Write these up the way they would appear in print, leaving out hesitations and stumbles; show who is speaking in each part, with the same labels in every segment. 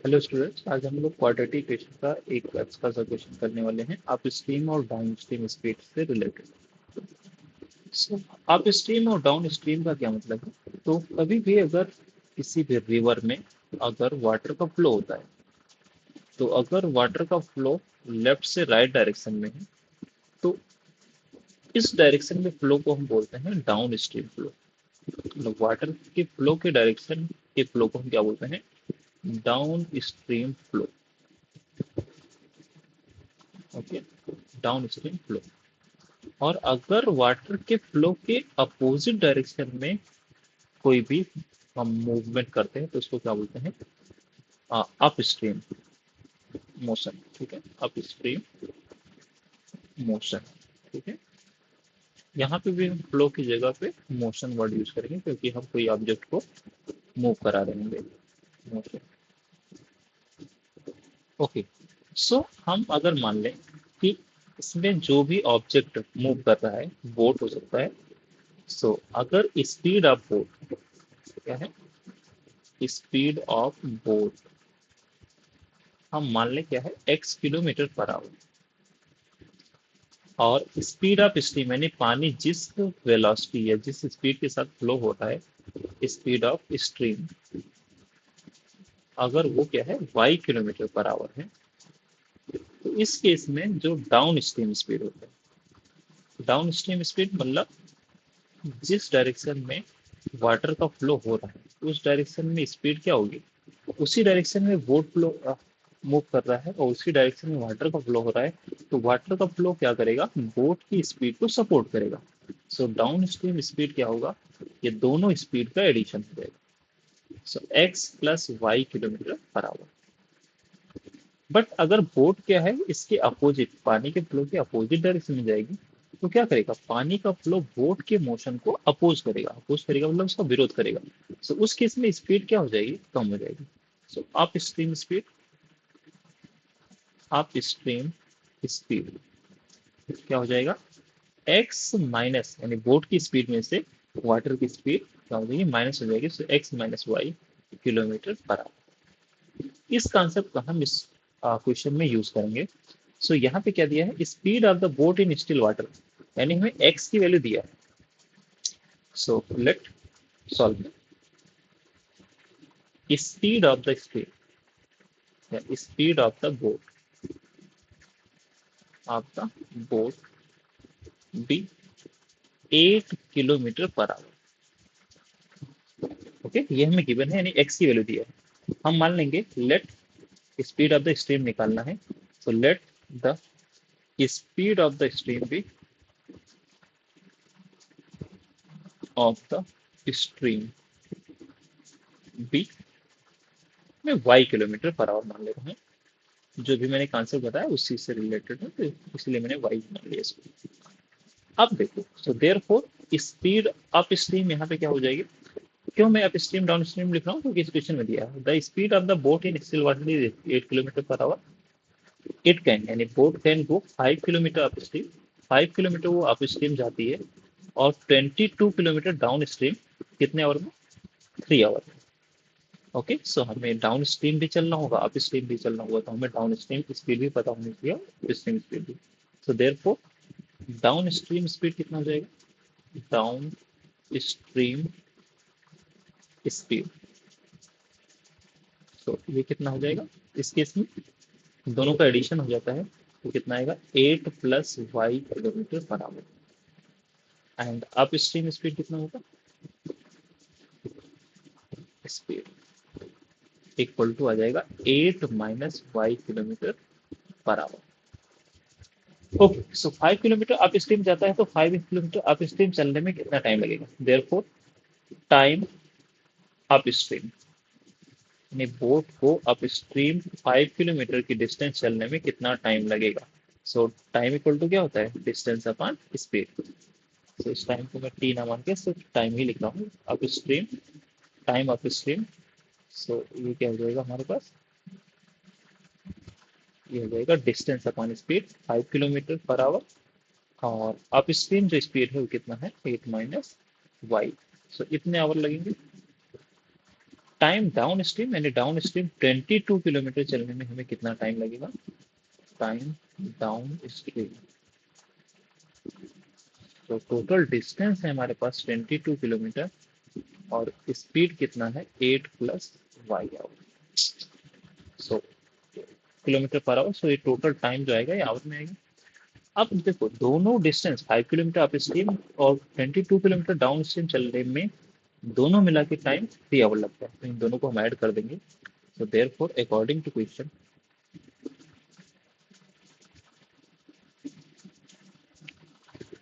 Speaker 1: Hello students, आज हम लोग क्वाड्रेटिक इक्वेशन का एक अच्छा सा क्वेश्चन करने वाले हैं अप स्ट्रीम और डाउन स्ट्रीम स्पीड से रिलेटेड। सो अप स्ट्रीम और डाउन स्ट्रीम का क्या मतलब है? तो कभी भी अगर किसी भी रिवर में अगर वाटर का फ्लो होता है, तो अगर वाटर का फ्लो लेफ्ट से राइट डायरेक्शन में है, तो इस डायरेक्शन में फ्लो को हम बोलते हैं डाउन स्ट्रीम फ्लो। मतलब वाटर के फ्लो के डायरेक्शन के फ्लो को हम क्या बोलते हैं? Down stream flow. Okay, down stream flow. और अगर वाटर के फ्लो के अपोजिट डायरेक्शन में कोई भी हम मूवमेंट करते हैं तो उसको क्या बोलते हैं? Up stream motion. ठीक है, अप स्ट्रीम मोशन। ठीक है, यहाँ पे भी हम फ्लो की जगह पे मोशन वर्ड यूज करेंगे क्योंकि हम कोई ऑब्जेक्ट को मूव करा रहे हैं। मोशन। ओके, सो हम अगर मान लें कि इसमें जो भी ऑब्जेक्ट मूव कर रहा है, बोट हो सकता है। सो अगर स्पीड ऑफ बोट क्या है? स्पीड ऑफ बोट हम मान लें क्या है? x kilometre per hour. और स्पीड ऑफ स्ट्रीम यानी पानी जिस वेलोसिटी या जिस स्पीड के साथ फ्लो हो रहा है, स्पीड ऑफ स्ट्रीम, अगर वो क्या है? y किलोमीटर पर आवर है, तो इस केस में जो डाउन स्ट्रीम स्पीड होता है, डाउन स्ट्रीम स्पीड मतलब जिस डायरेक्शन में वाटर का फ्लो हो रहा है उस डायरेक्शन में स्पीड क्या होगी? उसी डायरेक्शन में बोट फ्लो मूव कर रहा है और उसी डायरेक्शन में वाटर का फ्लो हो रहा है, तो वाटर का फ्लो क्या करेगा? बोट की स्पीड को सपोर्ट करेगा। सो डाउन स्ट्रीम स्पीड क्या होगा? ये दोनों स्पीड का एडिशन हो जाएगा। So x plus y kilometre per hour. But अगर बोट क्या है? इसके अपोजिट, पानी के फ्लो के अपोजिट डायरेक्शन में जाएगी, तो क्या करेगा? पानी का फ्लो बोट के मोशन को अपोज करेगा। अपोज करेगा मतलब उसका विरोध करेगा। सो उस केस में स्पीड क्या हो जाएगी? कम हो जाएगी। So upstream speed, up stream speed क्या हो जाएगा? एक्स माइनस यानी बोट की स्पीड में से वाटर की स्पीड क्या हो जाएगी? माइनस हो जाएगी। So x minus y kilometre per hour. इस कॉन्सेप्ट को हम इस क्वेश्चन में यूज करेंगे। सो यहाँ पे क्या दिया है? Speed of the boat in still water, यानी हमें एक्स की वैल्यू दिया है। So let solve. Speed of the speed या speed of the boat be 8 kilometre per hour. Okay, ये हमें गिवन है यानी एक्स की वैल्यू दी है। हम मान लेंगे let speed of the stream निकालना है। So let the speed of the stream be of the stream be में वाई किलोमीटर पर आवर मान ले रहे हैं। जो भी मैंने कॉन्सेप्ट बताया उसी से रिलेटेड है, तो इसलिए मैंने वाई मान लिया इसको। अब देखो, so therefore speed up stream यहाँ पे क्या हो जाएगी? क्यों मैं अप स्ट्रीम डाउन स्ट्रीम लिख रहा हूँ? क्योंकि इस क्वेश्चन में दिया है the speed of the boat in still water is 8 kilometre per hour. It can यानी boat can go 5 kilometre upstream. 5 kilometre वो अप स्ट्रीम जाती है और 22 किलोमीटर डाउन स्ट्रीम। कितने आवर में? 3 आवर में। ओके, सो हमें डाउन स्ट्रीम भी चलना होगा, अप स्ट्रीम भी चलना होगा, तो हमें डाउन स्ट्रीम स्पीड भी पता होनी चाहिए, अप स्ट्रीम स्पीड भी। So therefore down stream speed कितना हो जाएगा? डाउन स्ट्रीम स्पीड, तो ये कितना हो जाएगा? इस केस में दोनों का एडिशन हो जाता है, तो कितना आएगा? 8 plus y kilometre per hour. And upstream speed कितना होगा? स्पीड इक्वल टू आ जाएगा 8 minus y kilometre per hour. Okay, so 5 kilometre upstream जाता है, तो 5 किलोमीटर अप स्ट्रीम चलने में कितना टाइम लगेगा? देयरफॉर टाइम अप स्ट्रीम यानी बोट को अप स्ट्रीम 5 किलोमीटर की डिस्टेंस चलने में कितना टाइम लगेगा? सो टाइम इक्वल टू क्या होता है? Distance upon speed. सो इस टाइम को मैं टी ना मान के सिर्फ टाइम ही लिख रहा हूँ। Upstream, time upstream. So ये क्या हो जाएगा हमारे पास? ये हो जाएगा distance upon speed 5 kilometre per hour. और अप स्ट्रीम जो स्पीड है वो कितना है? 8 माइनस वाई। सो इतने आवर लगेंगे। टाइम डाउन स्ट्रीम, यानी डाउन स्ट्रीम 22 किलोमीटर चलने में हमें कितना टाइम लगेगा? टाइम डाउन स्ट्रीम, तो टोटल डिस्टेंस है हमारे पास 22 किलोमीटर और स्पीड कितना है? 8 plus y hour, so kilometre per hour. So ये टोटल टाइम जो आएगा ये आवर में आएगा। अब देखो दोनों डिस्टेंस 5 किलोमीटर अप स्ट्रीम और 22 किलोमीटर डाउन स्ट्रीम चलने में दोनों मिला के टाइम 3 आवर लगता है, तो इन दोनों को हम ऐड कर देंगे। So therefore according to question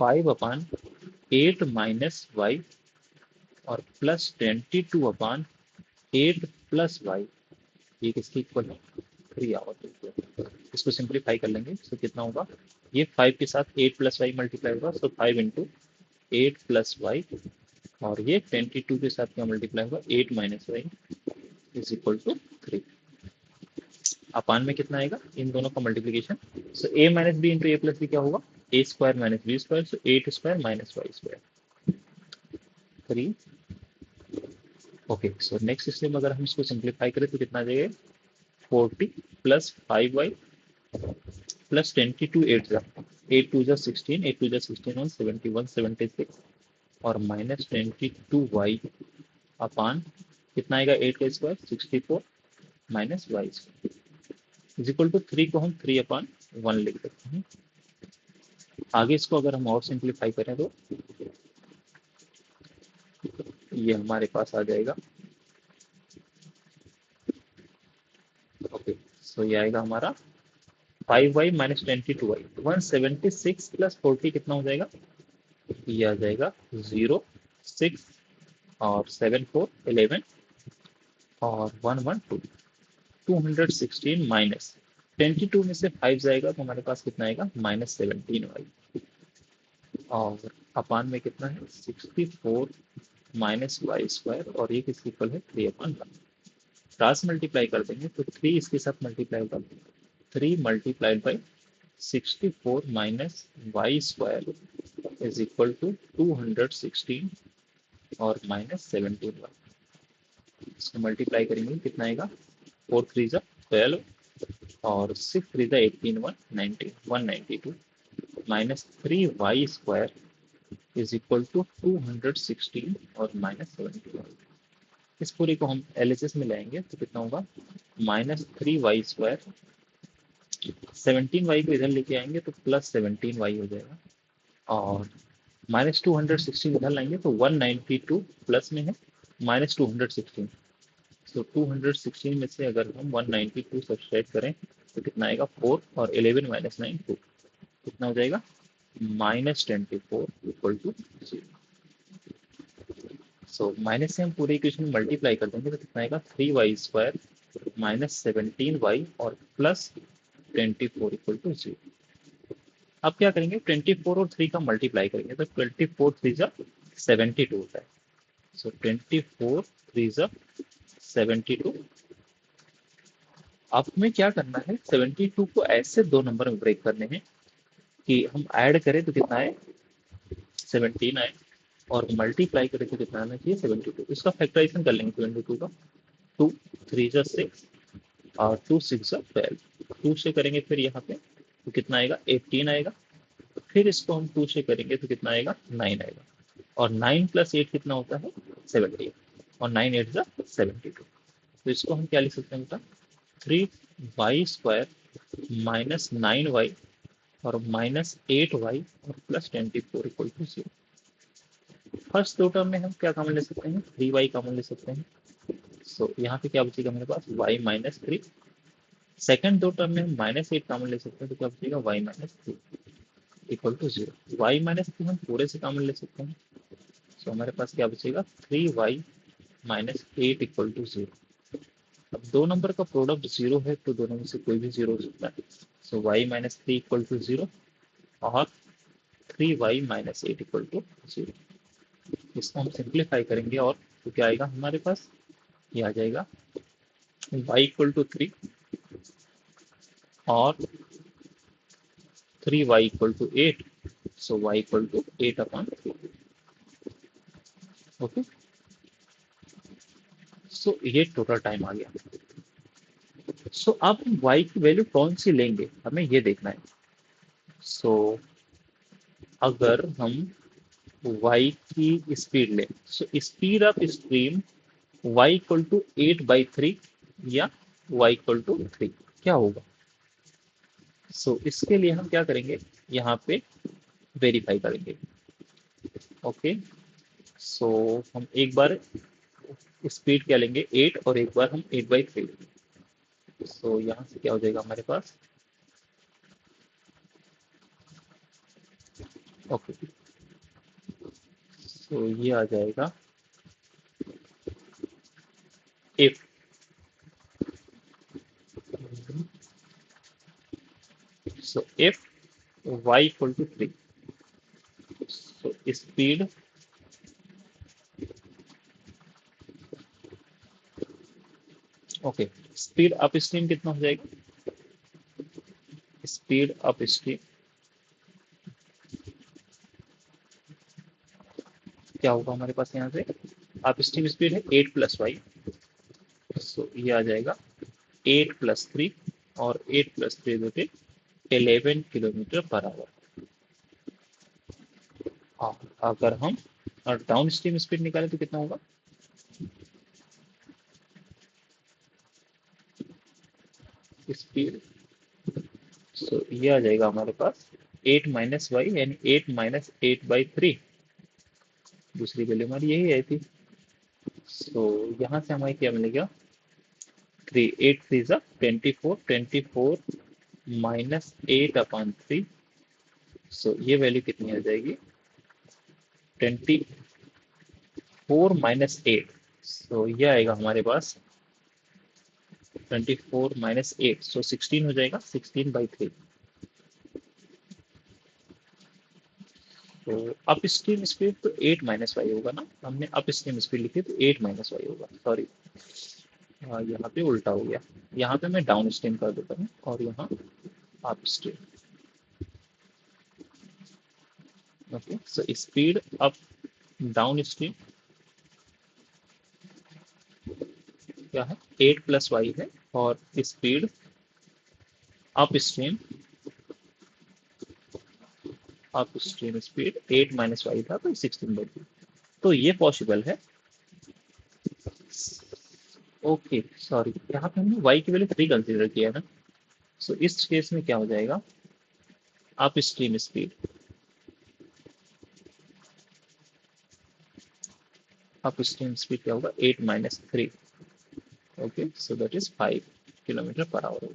Speaker 1: 5 upon 8 minus Y और प्लस 22 अपॉन 8 प्लस वाई, ये किसके इक्वल है? 3 आवर। इसको सिंप्लीफाई कर लेंगे तो कितना होगा? ये 5 के साथ 8 प्लस वाई मल्टीप्लाई होगा, सो 5 इंटू 8 प्लस वाई, और ये 22 के साथ क्या मल्टीप्लाई होगा? 8 minus Y is equal to 3। Upon में कितना आएगा? इन दोनों का multiplication, so A minus B into A plus B क्या होगा? A square minus B square, so 8 square minus Y square 3। Okay, so next step अगर हम इसको सिंप्लीफाई करें तो कितना आ जाएगा? 40 प्लस 5y प्लस 22 8 जा 8 टू जा 16, 8 टू जा 16 1 71 76 और माइनस 22y अपान कितना आएगा? 8 का square 64 minus Y square is equal to 3 को हम 3 अपान 1 लिख सकते हैं। आगे इसको अगर हम और सिंप्लीफाई करें तो ये हमारे पास आ जाएगा। ओके, सो ये आएगा हमारा 5y माइनस 22y 176 प्लस 40 कितना हो जाएगा? ये आ जाएगा 0 6 और 7 4 11 और 1 1 2 216 माइनस 22 में से 5 जाएगा तो हमारे पास कितना आएगा? माइनस 17y और अपान में कितना है? 64 माइनस वाई स्क्वायर और ये किसकी इक्वल है? 3 अपान 1। क्रॉस मल्टीप्लाई कर देंगे तो 3 इसके साथ मल्टीप्लाई होगा, 3 multiplied by 64 minus Y square is equal to 216 और माइनस 17y। इसको मल्टीप्लाई करेंगे कितना आएगा? 4 3 जा 12 और 6 3 जा 18 192 minus 3y square is equal to 216 और माइनस 17y। इस पूरी को हम एलएचएस में लाएंगे तो कितना होगा? माइनस 3y स्क्वायर, 17y को इधर लेके आएंगे तो प्लस 17y हो जाएगा और माइनस 216 इधर लाएंगे तो 192 प्लस में है माइनस 216, तो 216 में से अगर हम 192 सब्सट्रैक्ट करें तो कितना आएगा? 4 और 11 माइनस 9 2, कितना हो जाएगा? Minus 24 equal to 0। So minus से हम पूरे इक्वेशन मल्टीप्लाई कर देंगे तो कितना आएगा? 3y स्क्वायर माइनस 17y और प्लस 24 इक्वल टू 0। अब क्या करेंगे? 24 और 3 का मल्टीप्लाई करेंगे तो 24 3 जा 72 होता है, सो 24 3 जा 72। अब हमें क्या करना है? 72 को ऐसे दो नंबर में ब्रेक करने हैं कि हम ऐड करें तो कितना है? 17 आए और मल्टीप्लाई करें तो कितना आना चाहिए? 72। इसका फैक्टराइजेशन कर लेंगे 72 का, 2 3 जा 6 और 2 6 जा 12, 2 से करेंगे फिर यहाँ पे तो कितना आएगा? 18 आएगा, फिर इसको हम 2 से करेंगे तो कितना आएगा? 9 आएगा और 9 प्लस 8 कितना होता है? 17 और 9 8 जा 72। तो इसको हम क्या लिख सकते हैं? 3y स्क्वायर माइनस 9y और माइनस 8y और प्लस 24 इक्वल टू 0। फर्स्ट दो टर्म में हम क्या कॉमन ले सकते हैं? 3y कॉमन ले सकते हैं, सो यहाँ पे क्या बचेगा मेरे पास? y minus 3। सेकेंड दो टर्म में हम माइनस 8 कॉमन ले सकते हैं तो क्या बचेगा? y minus 3 equal to 0। y minus 3 हम पूरे से कॉमन ले सकते हैं, सो हमारे पास क्या बचेगा? 3y minus 8 equal to 0। अब दो नंबर का प्रोडक्ट 0 है तो दोनों में से कोई भी 0 हो सकता है, सो y माइनस 3 इक्वल टू 0 और 3y माइनस 8 इक्वल टू 0। इसको हम सिंप्लीफाई करेंगे और तो क्या आएगा हमारे पास? ये आ जाएगा y इक्वल टू 3 और 3y equal to 8, so y equal to 8 upon 3। Okay, so ये टोटल टाइम आ गया। सो अब हम y की वैल्यू कौन सी लेंगे हमें ये देखना है। सो अगर हम y की स्पीड लें, so speed of stream y equal to 8/3 या y इक्वल टू 3 क्या होगा। सो इसके लिए हम क्या करेंगे, यहाँ पे वेरीफाई करेंगे। ओके, सो हम एक बार स्पीड क्या लेंगे 8 और एक बार हम 8/3 लेंगे। सो यहाँ से क्या हो जाएगा हमारे पास। ओके, सो ये आ जाएगा if so if y equal to 3, so speed okay, speed up stream कितना हो जाएगा, स्पीड अप स्ट्रीम क्या होगा हमारे पास यहाँ से। अप स्ट्रीम स्पीड है 8 + y, सो ये आ जाएगा 8 + 3 और 8 + 3 देते 11 km/h। हाँ, अगर हम डाउन स्ट्रीम स्पीड निकालें तो कितना होगा, स्पीड सो ये आ जाएगा हमारे पास 8 - y यानी 8 - 8/3, दूसरी वैल्यू हमारी यही आई थी। सो यहाँ से हमें क्या मिलेगा, 3 8 3 24 -8/3, सो ये वैल्यू कितनी आ जाएगी 24 - 8, सो ये आएगा हमारे पास 24 - 8, सो 16 हो जाएगा 16/3। तो अप स्ट्रीम स्पीड तो 8 - y होगा ना, हमने अप स्ट्रीम स्पीड लिखी तो 8 - y होगा, सॉरी यहाँ पे उल्टा हो गया। यहाँ पे मैं डाउन स्ट्रीम कर देता हूँ और यहाँ up stream. Okay, so speed up down stream क्या है 8 + y है, और speed up stream speed 8 - y था तो 16/3, तो ये पॉसिबल है। ओके, सॉरी यहाँ पे हमने y की वैल्यू 3 कंसीडर किया है ना, सो इस केस में क्या हो जाएगा, अप स्ट्रीम स्पीड क्या होगा 8 - 3। Okay, so that is 5 km/h होगा।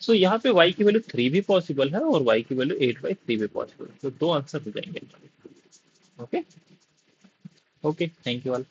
Speaker 1: सो यहाँ पे y की वैल्यू 3 भी पॉसिबल है और y की वैल्यू 8/3 भी पॉसिबल है, तो दो आंसर हो जाएंगे हमारे। Okay, okay, thank you all.